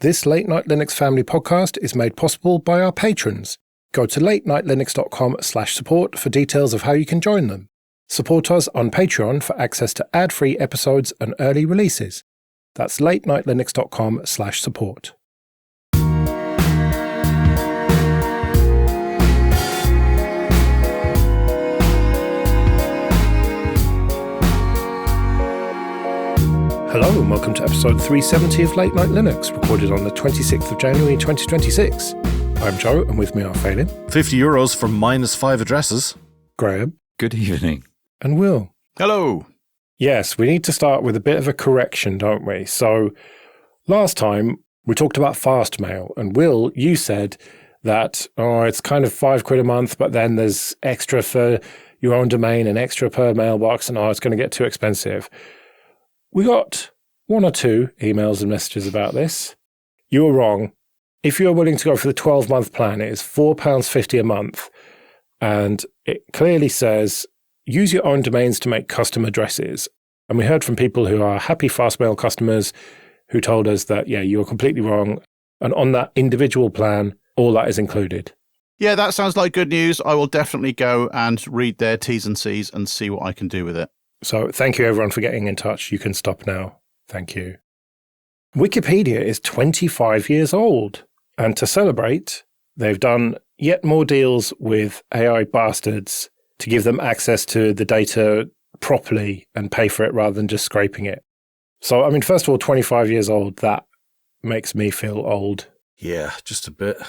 This Late Night Linux Family podcast is made possible by our patrons. Go to latenightlinux.com/support for details of how you can join them. Support us on Patreon for access to ad-free episodes and early releases. That's latenightlinux.com/support. Hello and welcome to episode 370 of Late Night Linux, recorded on the 26th of January 2026. I'm Joe, and with me are Félim. €50 for -5 addresses. Graham. Good evening. And Will. Hello. Yes, we need to start with a bit of a correction, don't we? So, last time we talked about fast mail, and Will, you said that, it's kind of £5 a month, but then there's extra for your own domain and extra per mailbox, and it's going to get too expensive. We got one or two emails and messages about this. You were wrong. If you're willing to go for the 12-month plan, it is £4.50 a month. And it clearly says, use your own domains to make custom addresses. And we heard from people who are happy Fastmail customers who told us that, you were completely wrong. And on that individual plan, all that is included. Yeah, that sounds like good news. I will definitely go and read their T's and C's and see what I can do with it. So thank you everyone for getting in touch. You can stop now. Thank you. Wikipedia is 25 years old. And to celebrate, they've done yet more deals with AI bastards to give them access to the data properly and pay for it rather than just scraping it. So, first of all, 25 years old, that makes me feel old. Yeah, just a bit.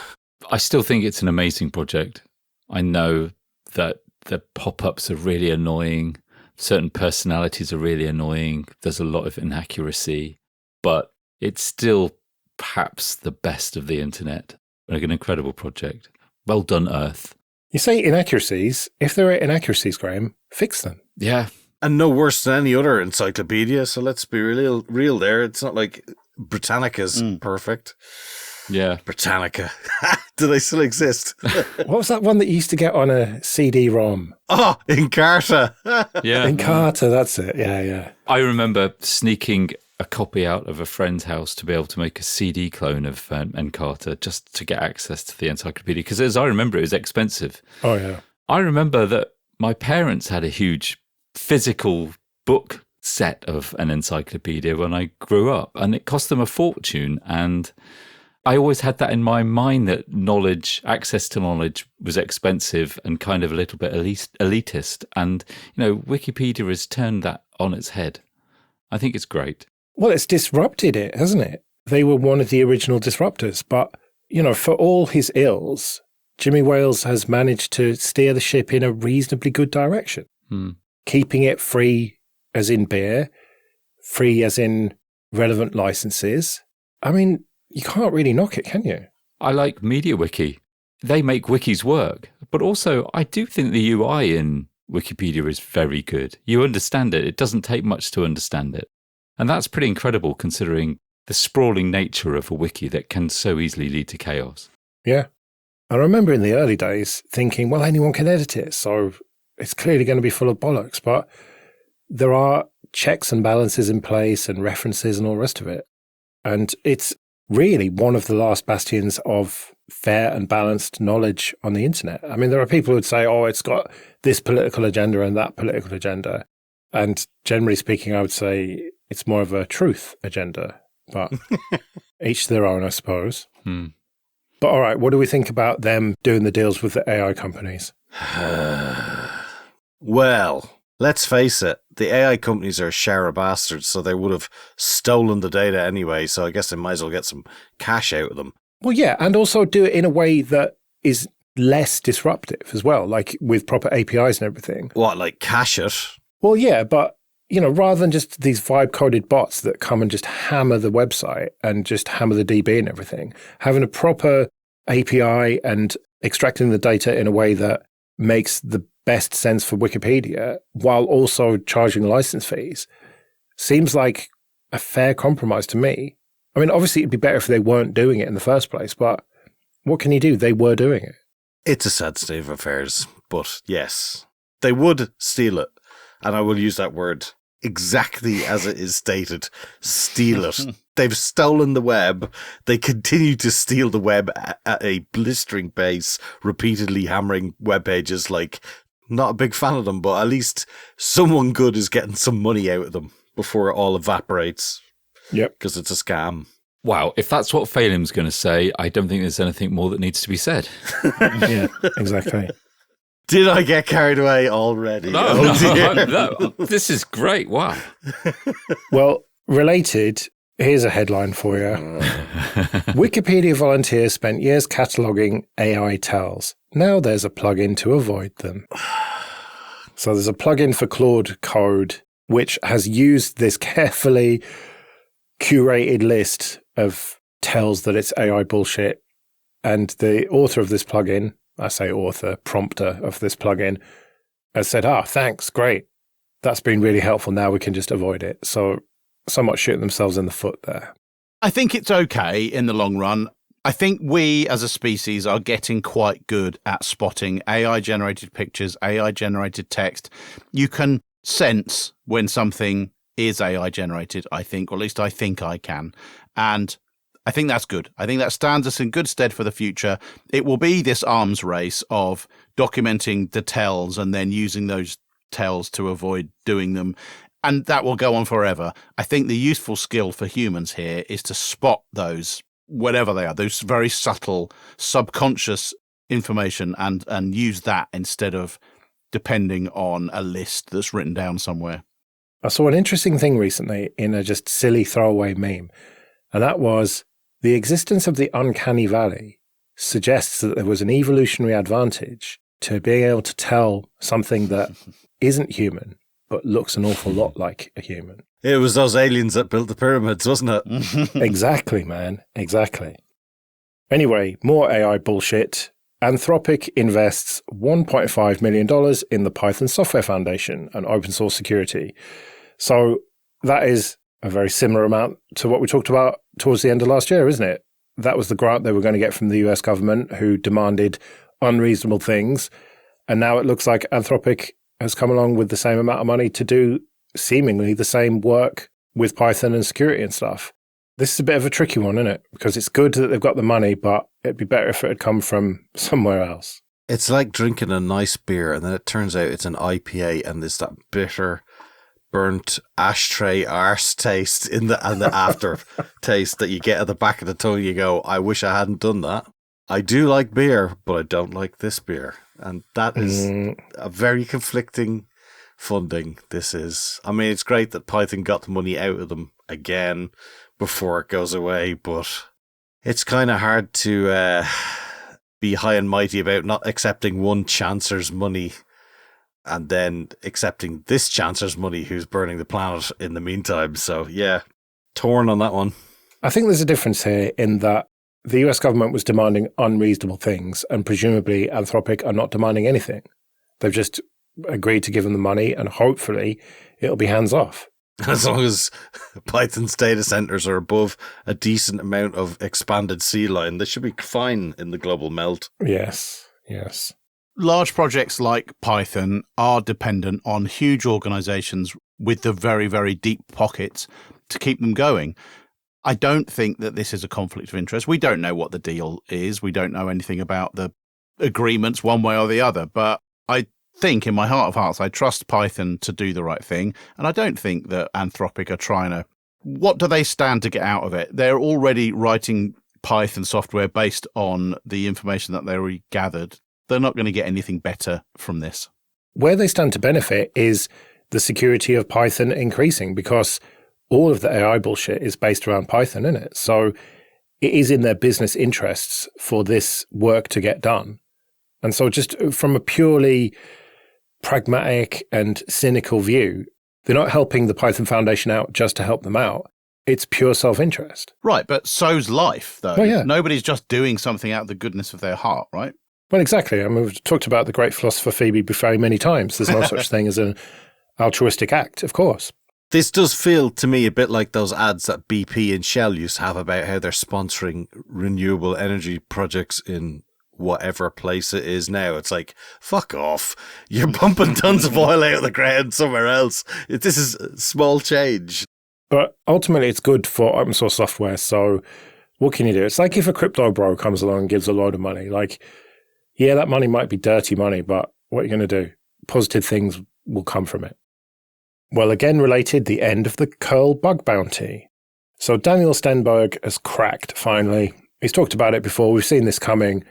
I still think it's an amazing project. I know that the pop-ups are really annoying. Certain personalities are really annoying. There's a lot of inaccuracy, but it's still perhaps the best of the internet. Like an incredible project. Well done, Earth. You say inaccuracies. If there are inaccuracies, Graham, fix them. Yeah. And no worse than any other encyclopedia, so let's be real there. It's not like Britannica's perfect. Yeah. Britannica. Do they still exist? What was that one that you used to get on a CD-ROM? Oh, Encarta. Yeah. Encarta, that's it. Yeah. I remember sneaking a copy out of a friend's house to be able to make a CD clone of Encarta just to get access to the encyclopedia. Because as I remember, it was expensive. Oh, yeah. I remember that my parents had a huge physical book set of an encyclopedia when I grew up, and it cost them a fortune. And I always had that in my mind, that access to knowledge was expensive and kind of a little bit elitist. And, Wikipedia has turned that on its head. I think it's great. Well, it's disrupted it, hasn't it? They were one of the original disruptors. But, for all his ills, Jimmy Wales has managed to steer the ship in a reasonably good direction. Keeping it free as in beer, free as in relevant licenses. You can't really knock it, can you? I like MediaWiki. They make wikis work. But also, I do think the UI in Wikipedia is very good. You understand it. It doesn't take much to understand it. And that's pretty incredible considering the sprawling nature of a wiki that can so easily lead to chaos. Yeah. I remember in the early days thinking, well, anyone can edit it, so it's clearly going to be full of bollocks. But there are checks and balances in place and references and all the rest of it. And it's really one of the last bastions of fair and balanced knowledge on the internet. There are people who would say, it's got this political agenda and that political agenda. And generally speaking, I would say it's more of a truth agenda. But each their own, I suppose. But all right, what do we think about them doing the deals with the AI companies? Well, let's face it, the AI companies are a shower of bastards, so they would have stolen the data anyway, so I guess they might as well get some cash out of them. Well, yeah, and also do it in a way that is less disruptive as well, like with proper APIs and everything. What, like cache it? Well, yeah, but, rather than just these vibe-coded bots that come and just hammer the website and just hammer the DB and everything, having a proper API and extracting the data in a way that makes the best sense for Wikipedia while also charging license fees seems like a fair compromise to me. Obviously it'd be better if they weren't doing it in the first place, but what can you do? They were doing it. It's a sad state of affairs, but yes, they would steal it. And I will use that word exactly as it is stated, steal it. They've stolen the web. They continue to steal the web at a blistering pace, repeatedly hammering web pages. Like, not a big fan of them, but at least someone good is getting some money out of them before it all evaporates. Yep. Because it's a scam. Wow, if that's what Félim's going to say, I don't think there's anything more that needs to be said. Yeah, exactly. Did I get carried away already? No, this is great. Wow. Well, related, here's a headline for you. Wikipedia volunteers spent years cataloguing AI tells. Now there's a plugin to avoid them. So there's a plugin for Claude Code, which has used this carefully curated list of tells that it's AI bullshit. And the author of this plugin, I say author, prompter of this plugin, has said, thanks, great. That's been really helpful. Now we can just avoid it. So somewhat shooting themselves in the foot there. I think it's okay in the long run. I think we as a species are getting quite good at spotting AI-generated pictures, AI-generated text. You can sense when something is AI-generated, I think, or at least I think I can. And I think that's good. I think that stands us in good stead for the future. It will be this arms race of documenting the tells and then using those tells to avoid doing them. And that will go on forever. I think the useful skill for humans here is to spot those, whatever they are, those very subtle, subconscious information and use that instead of depending on a list that's written down somewhere. I saw an interesting thing recently in a just silly throwaway meme, and that was the existence of the uncanny valley suggests that there was an evolutionary advantage to being able to tell something that isn't human but looks an awful lot like a human. It was those aliens that built the pyramids, wasn't it? Exactly, man. Exactly. Anyway, more AI bullshit. Anthropic invests $1.5 million in the Python Software Foundation and open source security. So that is a very similar amount to what we talked about towards the end of last year, isn't it? That was the grant they were going to get from the US government, who demanded unreasonable things. And now it looks like Anthropic has come along with the same amount of money to do seemingly the same work with Python and security and stuff. This is a bit of a tricky one, isn't it? Because it's good that they've got the money, but it'd be better if it had come from somewhere else. It's like drinking a nice beer and then it turns out it's an IPA and there's that bitter, burnt ashtray arse taste in the after taste that you get at the back of the tongue. You go, I wish I hadn't done that. I do like beer, but I don't like this beer. And that is a very conflicting funding. This is, I mean, it's great that Python got the money out of them again before it goes away, but it's kind of hard to be high and mighty about not accepting one chancer's money and then accepting this chancer's money who's burning the planet in the meantime. So yeah, torn on that one. I think there's a difference here in that the US government was demanding unreasonable things, and presumably Anthropic are not demanding anything. They've just agreed to give them the money, and hopefully it'll be hands off. As long as Python's data centers are above a decent amount of expanded sea line, they should be fine in the global melt. Yes, yes. Large projects like Python are dependent on huge organizations with the very, very deep pockets to keep them going. I don't think that this is a conflict of interest. We don't know what the deal is. We don't know anything about the agreements one way or the other. But I think in my heart of hearts, I trust Python to do the right thing. And I don't think that Anthropic are trying to... What do they stand to get out of it? They're already writing Python software based on the information that they already gathered. They're not going to get anything better from this. Where they stand to benefit is the security of Python increasing, because all of the AI bullshit is based around Python, isn't it? So it is in their business interests for this work to get done. And so just from a purely pragmatic and cynical view, they're not helping the Python Foundation out just to help them out. It's pure self-interest. Right, but so's life, though. Oh, yeah. Nobody's just doing something out of the goodness of their heart, right? Well, exactly. I mean, we've talked about the great philosopher Phoebe Buffay many times. There's no such thing as an altruistic act, of course. This does feel to me a bit like those ads that BP and Shell used to have about how they're sponsoring renewable energy projects in whatever place it is now. It's like, fuck off. You're pumping tons of oil out of the ground somewhere else. This is small change. But ultimately, it's good for open source software. So what can you do? It's like if a crypto bro comes along and gives a load of money. Like, yeah, that money might be dirty money, but what are you going to do? Positive things will come from it. Well, again, related, the end of the curl bug bounty. So Daniel Stenberg has cracked, finally. He's talked about it before. We've seen this coming.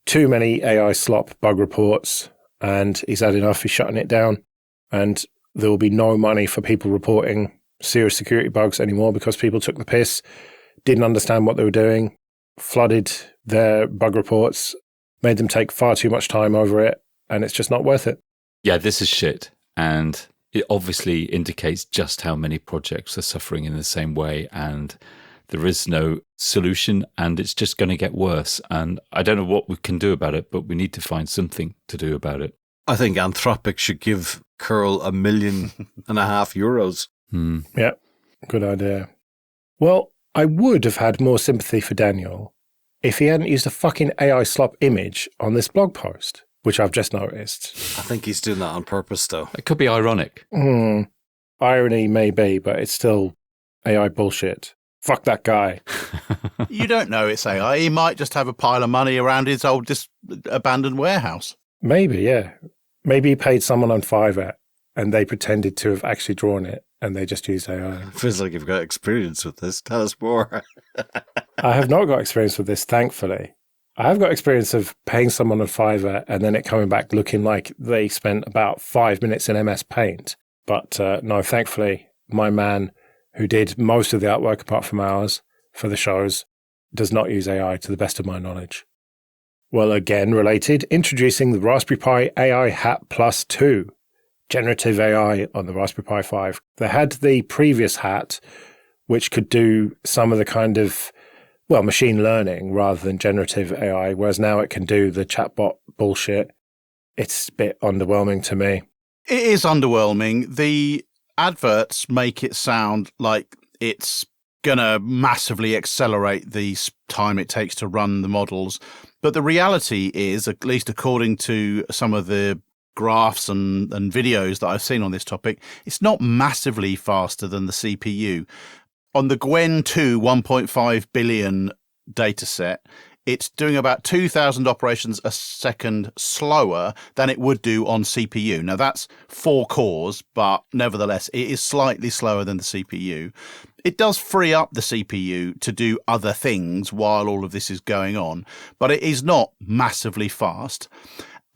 Too many AI slop bug reports, and he's had enough. He's shutting it down. And there will be no money for people reporting serious security bugs anymore because people took the piss, didn't understand what they were doing, flooded their bug reports, made them take far too much time over it, and it's just not worth it. Yeah, this is shit. And it obviously indicates just how many projects are suffering in the same way, and there is no solution, and it's just going to get worse. And I don't know what we can do about it, but we need to find something to do about it. I think Anthropic should give curl €1.5 million. Yeah, good idea. Well, I would have had more sympathy for Daniel if he hadn't used a fucking AI slop image on this blog post, which I've just noticed. I think he's doing that on purpose, though. It could be ironic. Irony may be, but it's still AI bullshit. Fuck that guy. You don't know it's AI. He might just have a pile of money around his old abandoned warehouse. Maybe, yeah. Maybe he paid someone on Fiverr and they pretended to have actually drawn it and they just used AI. Feels like you've got experience with this. Tell us more. I have not got experience with this, thankfully. I have got experience of paying someone on Fiverr and then it coming back looking like they spent about 5 minutes in MS Paint. But no, thankfully, my man who did most of the artwork apart from ours for the shows does not use AI to the best of my knowledge. Well, again, related, introducing the Raspberry Pi AI Hat Plus 2, generative AI on the Raspberry Pi 5. They had the previous hat, which could do some of the kind of, well, machine learning rather than generative AI, whereas now it can do the chatbot bullshit. It's a bit underwhelming to me. It is underwhelming. The adverts make it sound like it's going to massively accelerate the time it takes to run the models. But the reality is, at least according to some of the graphs and videos that I've seen on this topic, it's not massively faster than the CPU. On the Gwen 2 1.5 billion dataset, it's doing about 2,000 operations a second slower than it would do on CPU. Now, that's 4 cores, but nevertheless, it is slightly slower than the CPU. It does free up the CPU to do other things while all of this is going on, but it is not massively fast.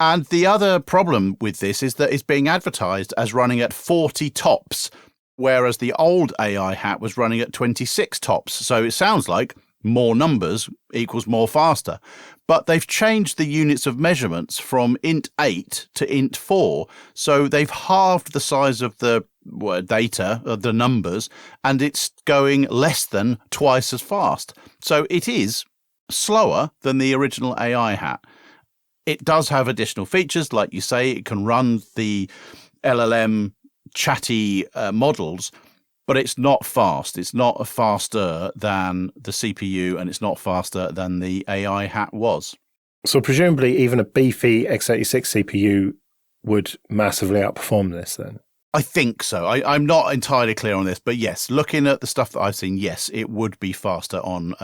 And the other problem with this is that it's being advertised as running at 40 tops, whereas the old AI hat was running at 26 tops. So it sounds like more numbers equals more faster. But they've changed the units of measurements from int 8 to int 4. So they've halved the size of the data, of the numbers, and it's going less than twice as fast. So it is slower than the original AI hat. It does have additional features, like you say. It can run the LLM chatty models, but it's not fast. It's not faster than the CPU, and it's not faster than the AI hat was. So presumably even a beefy x86 CPU would massively outperform this then? I think so. I'm not entirely clear on this, but yes, looking at the stuff that I've seen, yes, it would be faster on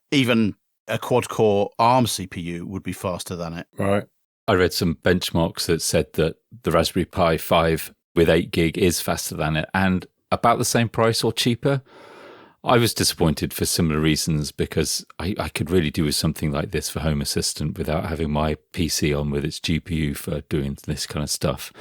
even a quad-core ARM CPU would be faster than it. Right. I read some benchmarks that said that the Raspberry Pi 5 with 8 gig is faster than it and about the same price or cheaper. I was disappointed for similar reasons because I could really do with something like this for Home Assistant without having my PC on with its GPU for doing this kind of stuff.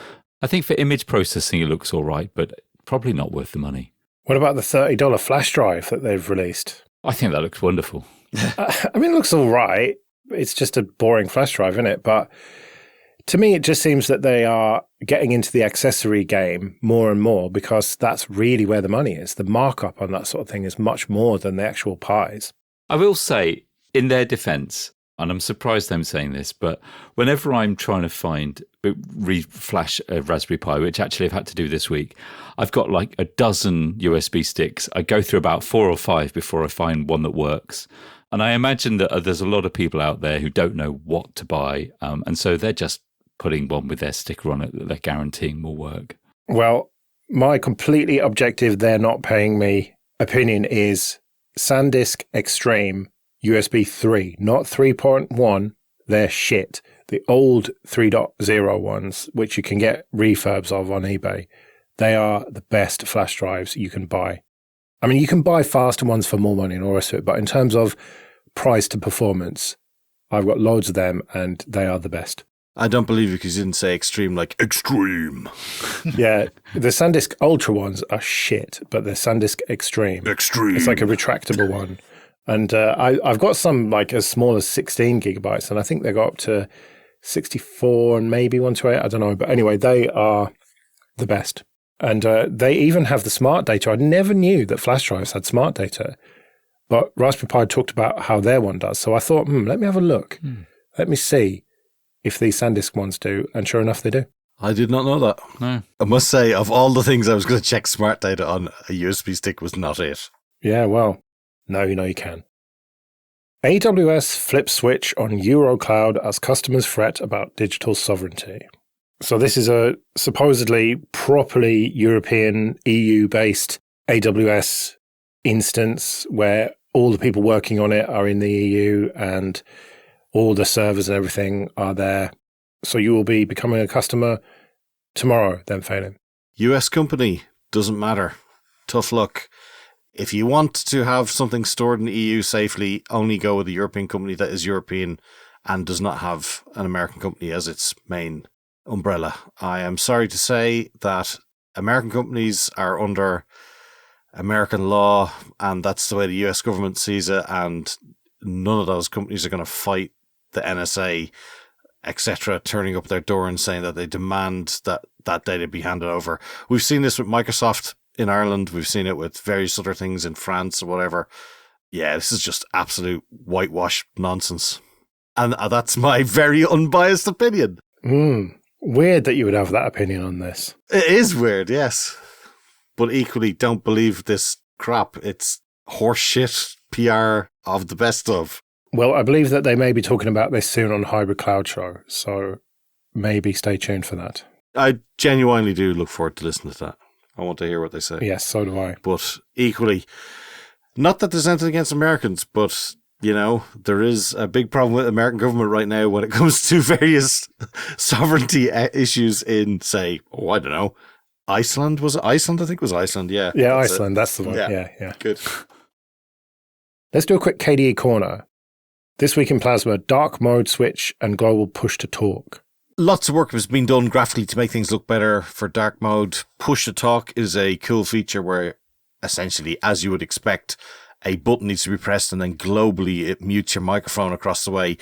I think for image processing it looks all right, but probably not worth the money. What about the $30 flash drive that they've released? I think that looks wonderful. I mean, it looks all right. It's just a boring flash drive, isn't it? But to me, it just seems that they are getting into the accessory game more and more because that's really where the money is. The markup on that sort of thing is much more than the actual Pis. I will say, in their defense, and I'm surprised I'm saying this, but whenever I'm trying to reflash a Raspberry Pi, which actually I've had to do this week, I've got like a dozen USB sticks. I go through about 4 or 5 before I find one that works. And I imagine that there's a lot of people out there who don't know what to buy. And so they're just putting one with their sticker on it that they're guaranteeing will work. Well, my completely objective, they're not paying me opinion is SanDisk Extreme USB 3, not 3.1. They're shit. The old 3.0 ones, which you can get refurbs of on eBay, they are the best flash drives you can buy. I mean, you can buy faster ones for more money and all the rest of it, but in terms of price to performance, I've got loads of them and they are the best. I don't believe you because you didn't say extreme like extreme. Yeah, the SanDisk Ultra ones are shit, but the SanDisk Extreme. Extreme. It's like a retractable one. And I've got some like as small as 16 gigabytes, and I think they go up to 64 and maybe 128, I don't know. But anyway, they are the best. And they even have the smart data. I never knew that flash drives had smart data, but Raspberry Pi talked about how their one does. So I thought, let me have a look. Let me see if these SanDisk ones do. And sure enough, they do. I did not know that. No. I must say, of all the things I was going to check smart data on, a USB stick was not it. Yeah, well, no, you can. AWS flips switch on Eurocloud as customers fret about digital sovereignty. So this is a supposedly properly European EU-based AWS instance where all the people working on it are in the EU and all the servers and everything are there. So you will be becoming a customer tomorrow, then Félim. US company, doesn't matter. Tough luck. If you want to have something stored in the EU safely, only go with a European company that is European and does not have an American company as its main umbrella. I am sorry to say that American companies are under American law, and that's the way the US government sees it, and none of those companies are going to fight the NSA, etc., turning up their door and saying that they demand that data be handed over. We've seen this with Microsoft in Ireland. We've seen it with various other things in France or whatever. Yeah, this is just absolute whitewash nonsense. And that's my very unbiased opinion. Weird that you would have that opinion on this. It is weird, yes. But equally, don't believe this crap. It's horseshit PR of the best of. Well, I believe that they may be talking about this soon on Hybrid Cloud Show, so maybe stay tuned for that. I genuinely do look forward to listening to that. I want to hear what they say. Yes, so do I. But equally, not that there's anything against Americans, but, you know, there is a big problem with the American government right now when it comes to various sovereignty issues in, say, I don't know, Iceland. Was it Iceland? I think it was Iceland, yeah. Yeah, Iceland, that's the one. Yeah. Good. Let's do a quick KDE corner. This week in Plasma, dark mode switch and global push to talk. Lots of work has been done graphically to make things look better for dark mode. Push to talk is a cool feature where essentially, as you would expect, a button needs to be pressed and then globally it mutes your microphone across the way.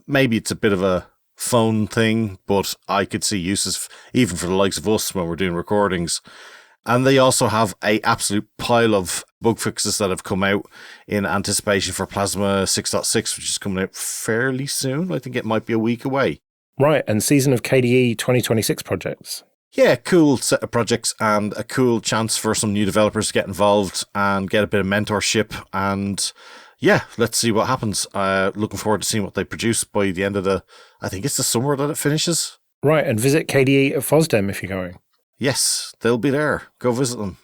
Maybe it's a bit of a phone thing, but I could see uses even for the likes of us when we're doing recordings. And they also have a absolute pile of bug fixes that have come out in anticipation for Plasma 6.6, which is coming out fairly soon. I think it might be a week away. Right, and season of KDE 2026 projects. Yeah, cool set of projects and a cool chance for some new developers to get involved and get a bit of mentorship. And yeah, let's see what happens. Looking forward to seeing what they produce by the end of I think it's the summer that it finishes. Right, and visit KDE at FOSDEM if you're going. Yes, they'll be there. Go visit them.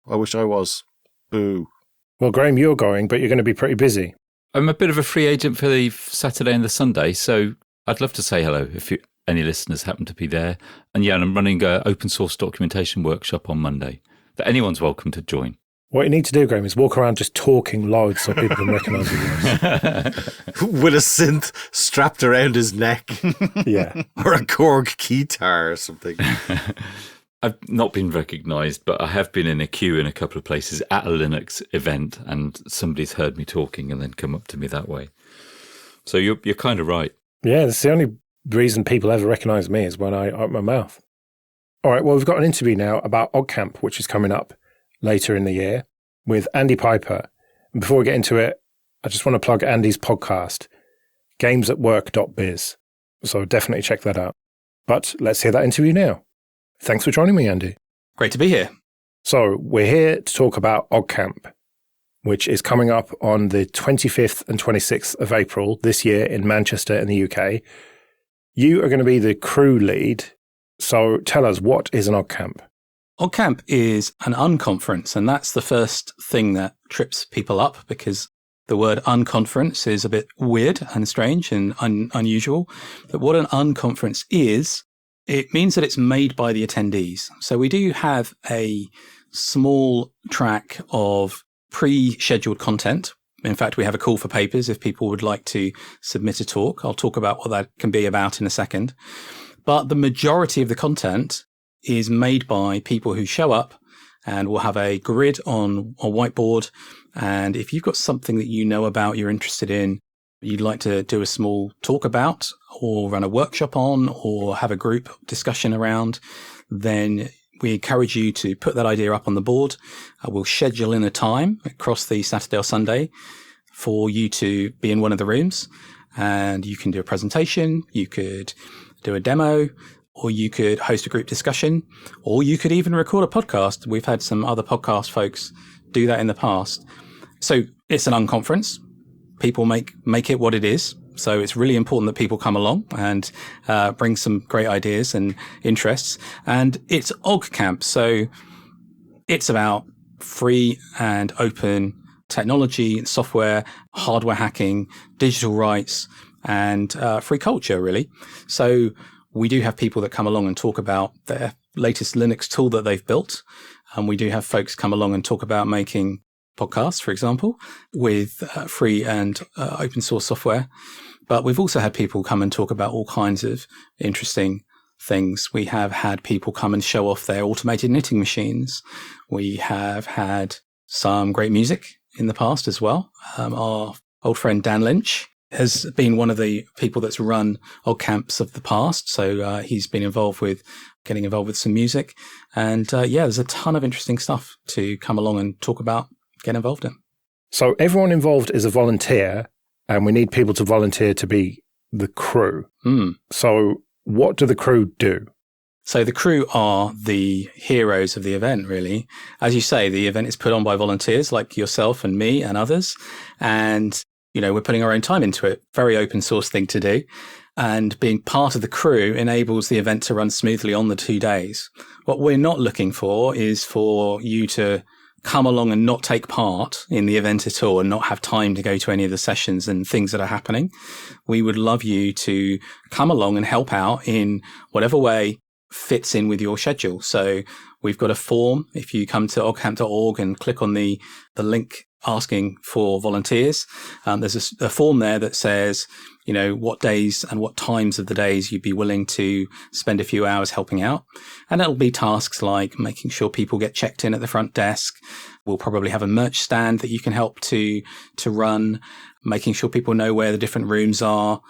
I wish I was. Boo. Well, Graham, you're going, but you're going to be pretty busy. I'm a bit of a free agent for the Saturday and the Sunday, so I'd love to say hello if any listeners happen to be there. And yeah, I'm running an open source documentation workshop on Monday that anyone's welcome to join. What you need to do, Graham, is walk around just talking loads so people can recognise your voice. With a synth strapped around his neck. Yeah. Or a Korg guitar or something. I've not been recognised, but I have been in a queue in a couple of places at a Linux event, and somebody's heard me talking and then come up to me that way. So you're kind of right. Yeah, that's the only reason people ever recognise me is when I open my mouth. All right, well, we've got an interview now about OggCamp, which is coming up later in the year with Andy Piper. And before we get into it, I just want to plug Andy's podcast, gamesatwork.biz. So definitely check that out. But let's hear that interview now. Thanks for joining me, Andy. Great to be here. So we're here to talk about OggCamp, which is coming up on the 25th and 26th of April this year in Manchester in the UK. You are going to be the crew lead. So tell us, what is an OggCamp? OggCamp is an unconference, and that's the first thing that trips people up because the word unconference is a bit weird and strange and unusual. But what an unconference is, it means that it's made by the attendees. So we do have a small track of pre-scheduled content. In fact, we have a call for papers if people would like to submit a talk. I'll talk about what that can be about in a second. But the majority of the content is made by people who show up, and we'll have a grid on a whiteboard. And if you've got something that you know about, you're interested in, you'd like to do a small talk about or run a workshop on or have a group discussion around, then we encourage you to put that idea up on the board. We'll schedule in a time across the Saturday or Sunday for you to be in one of the rooms, and you can do a presentation, you could do a demo, or you could host a group discussion, or you could even record a podcast. We've had some other podcast folks do that in the past. So it's an unconference. People make it what it is. So it's really important that people come along and bring some great ideas and interests. And it's OggCamp. So it's about free and open technology, software, hardware hacking, digital rights, and free culture, really. So we do have people that come along and talk about their latest Linux tool that they've built. And we do have folks come along and talk about making podcasts, for example, with free and open source software. But we've also had people come and talk about all kinds of interesting things. We have had people come and show off their automated knitting machines. We have had some great music in the past as well. Our old friend Dan Lynch has been one of the people that's run OggCamps of the past. So he's been getting involved with some music. And there's a ton of interesting stuff to come along and talk about, get involved in. So everyone involved is a volunteer, and we need people to volunteer to be the crew. So what do the crew do? So the crew are the heroes of the event, really. As you say, the event is put on by volunteers like yourself and me and others. And, we're putting our own time into it. Very open source thing to do. And being part of the crew enables the event to run smoothly on the 2 days. What we're not looking for is for you to come along and not take part in the event at all and not have time to go to any of the sessions and things that are happening. We would love you to come along and help out in whatever way fits in with your schedule. So we've got a form. If you come to oggcamp.org and click on the link asking for volunteers, there's a form there that says, what days and what times of the days you'd be willing to spend a few hours helping out. And it'll be tasks like making sure people get checked in at the front desk. We'll probably have a merch stand that you can help to run, making sure people know where the different rooms are,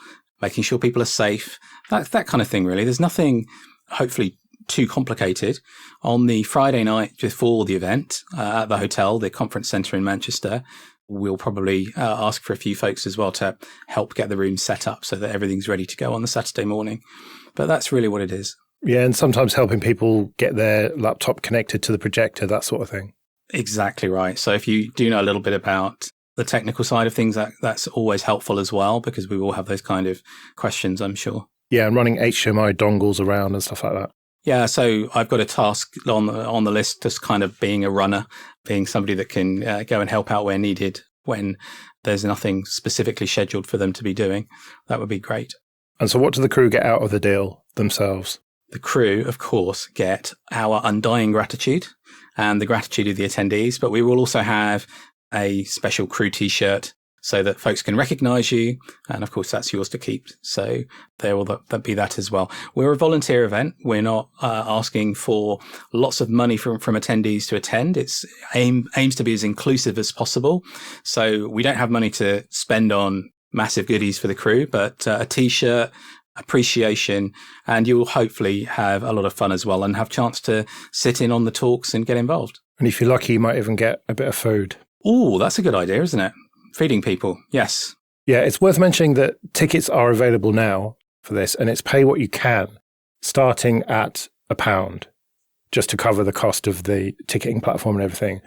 making sure people are safe, that kind of thing, really. There's nothing, hopefully, too complicated. On the Friday night before the event at the hotel, the conference centre in Manchester, we'll probably ask for a few folks as well to help get the room set up so that everything's ready to go on the Saturday morning. But that's really what it is. Yeah, and sometimes helping people get their laptop connected to the projector, that sort of thing. Exactly right. So if you do know a little bit about the technical side of things, that's always helpful as well, because we will have those kind of questions, I'm sure. Yeah, and running HDMI dongles around and stuff like that. Yeah, so I've got a task on the list, just kind of being a runner, being somebody that can go and help out where needed when there's nothing specifically scheduled for them to be doing. That would be great. And so what do the crew get out of the deal themselves? The crew, of course, get our undying gratitude and the gratitude of the attendees, but we will also have a special crew T-shirt so that folks can recognize you. And of course, that's yours to keep. So there will be that as well. We're a volunteer event. We're not asking for lots of money from attendees to attend. It's aims to be as inclusive as possible. So we don't have money to spend on massive goodies for the crew, but a T-shirt, appreciation, and you will hopefully have a lot of fun as well and have a chance to sit in on the talks and get involved. And if you're lucky, you might even get a bit of food. Oh, that's a good idea, isn't it? Feeding people, yes. Yeah, it's worth mentioning that tickets are available now for this, and it's pay what you can, starting at £1, just to cover the cost of the ticketing platform and everything.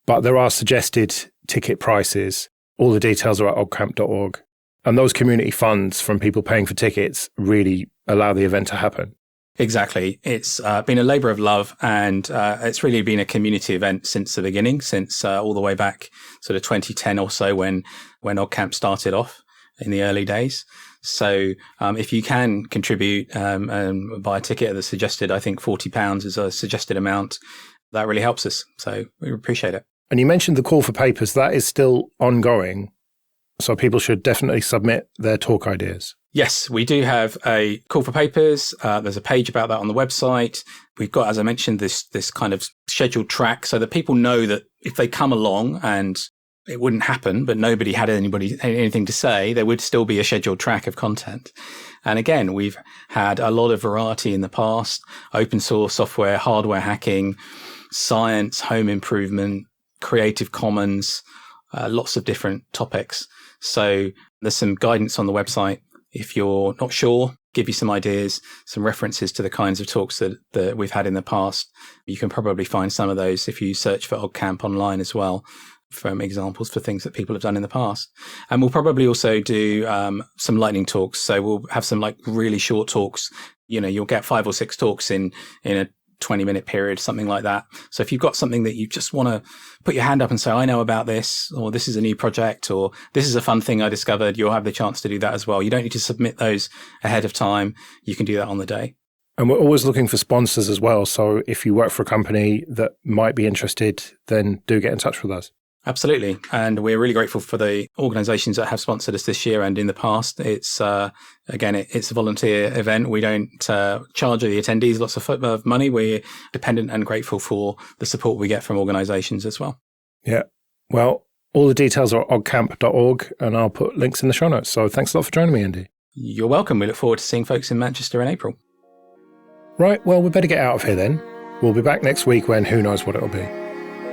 But there are suggested ticket prices. All the details are at oggcamp.org. And those community funds from people paying for tickets really allow the event to happen. Exactly. It's been a labour of love, and it's really been a community event since the beginning, since all the way back sort of 2010 or so when OggCamp started off in the early days. So if you can contribute and buy a ticket at the suggested, I think £40 is a suggested amount, that really helps us. So we appreciate it. And you mentioned the call for papers. That is still ongoing. So people should definitely submit their talk ideas. Yes, we do have a call for papers. There's a page about that on the website. We've got, as I mentioned, this kind of scheduled track so that people know that if they come along and it wouldn't happen, but nobody had anything to say, there would still be a scheduled track of content. And again, we've had a lot of variety in the past: open source software, hardware hacking, science, home improvement, Creative Commons, lots of different topics. So there's some guidance on the website. If you're not sure, give you some ideas, some references to the kinds of talks that we've had in the past. You can probably find some of those if you search for OggCamp online as well, from examples for things that people have done in the past. And we'll probably also do some lightning talks. So we'll have some like really short talks. You'll get 5 or 6 talks in a 20-minute period, something like that. So if you've got something that you just want to put your hand up and say, I know about this, or this is a new project, or this is a fun thing I discovered, you'll have the chance to do that as well. You don't need to submit those ahead of time. You can do that on the day. And we're always looking for sponsors as well. So if you work for a company that might be interested, then do get in touch with us. Absolutely. And we're really grateful for the organizations that have sponsored us this year and in the past. It's, again, it's a volunteer event. We don't charge the attendees lots of money. We're dependent and grateful for the support we get from organizations as well. Yeah. Well, all the details are at oggcamp.org, and I'll put links in the show notes. So thanks a lot for joining me, Andy. You're welcome. We look forward to seeing folks in Manchester in April. Right. Well, we better get out of here then. We'll be back next week when who knows what it'll be.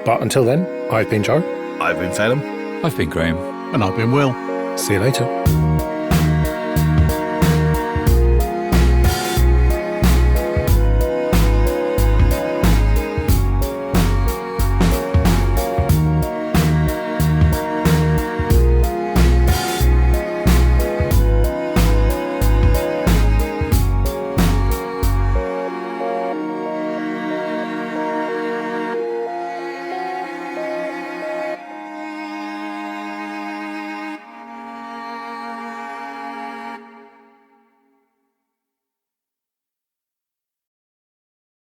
But until then, I've been Joe. I've been Félim. I've been Graham. And I've been Will. See you later.